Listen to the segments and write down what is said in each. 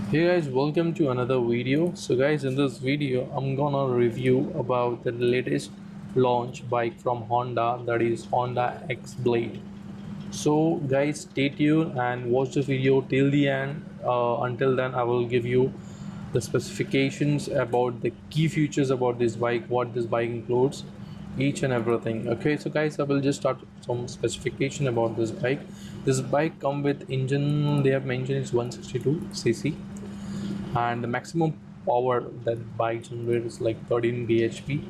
Hey guys, welcome to another video. So guys, in this video I'm gonna review about the latest launch bike from Honda, that is Honda X Blade. So guys, stay tuned and watch the video till the end. Until then I will give you the specifications about the key features about this bike, what this bike includes, each and everything. Okay, so guys, I will just start with some specification about this bike. This bike come with engine, they have mentioned is 162 cc, and the maximum power that bike generates is like 13 bhp,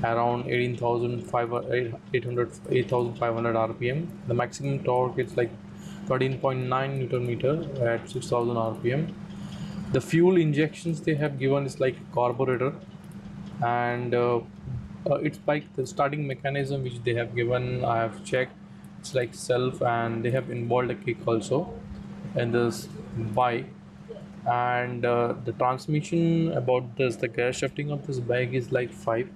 around 8,500 rpm. The maximum torque is like 13.9 newton meter at 6,000 rpm. The fuel injections they have given is like carburetor, and it's like the starting mechanism which they have given, I have checked, it's like self, and they have involved a kick also in this bike. And the transmission about this, the gear shifting of this bike is like 5.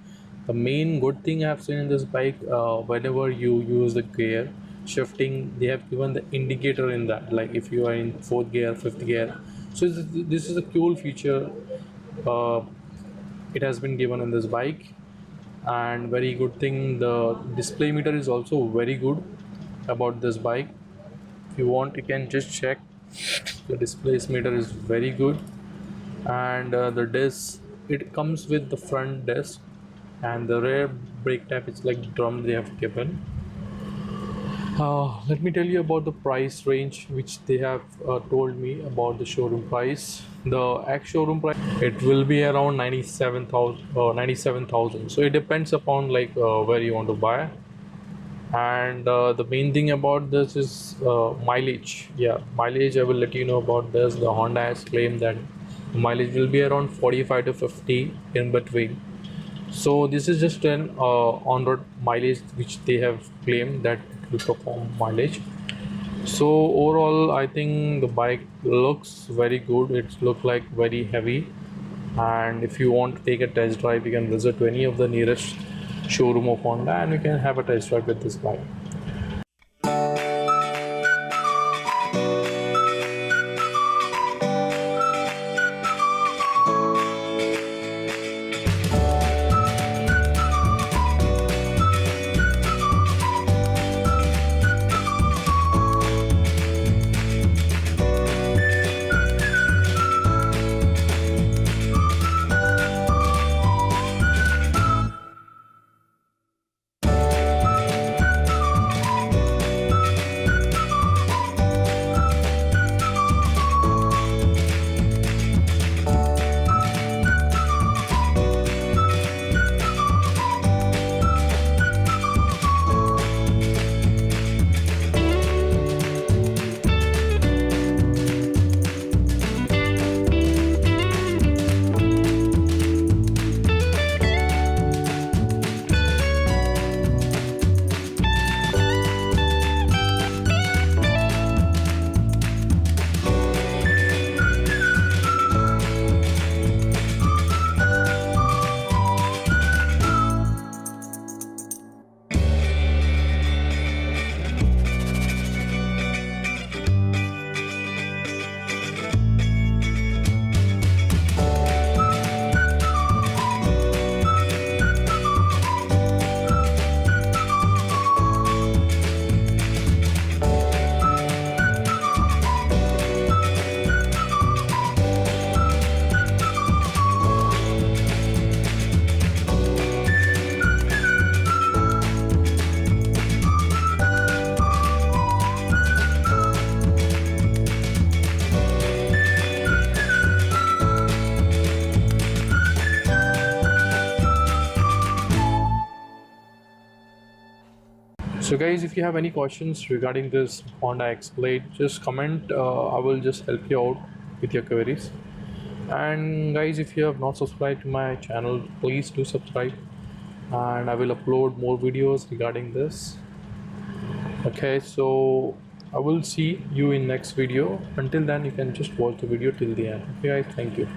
The main good thing I have seen in this bike, whenever you use the gear shifting, they have given the indicator in that, like if you are in 4th gear, 5th gear. So this is a cool feature. uh, it has been given in this bike, and very good thing, the display meter is also very good about this bike. If you want, you can just check, the display meter is very good. And the disc, it comes with the front disc, and the rear brake tap is like drum they have given. Let me tell you about the price range which they have told me about the showroom price. The ex showroom price, it will be around 97,000. So it depends upon like where you want to buy. And the main thing about this is mileage. Yeah, mileage, I will let you know about this. The Honda has claimed that mileage will be around 45 to 50 in between. So this is just an on-road mileage which they have claimed that it will perform mileage. So overall, I think the bike looks very good. It looks like very heavy, and if you want to take a test drive, you can visit to any of the nearest showroom of Honda and you can have a test drive with this bike. So guys, if you have any questions regarding this Honda X Blade, just comment. I will just help you out with your queries. And guys, if you have not subscribed to my channel, please do subscribe, and I will upload more videos regarding this. Okay, so I will see you in next video. Until then, you can just watch the video till the end. Okay guys, thank you.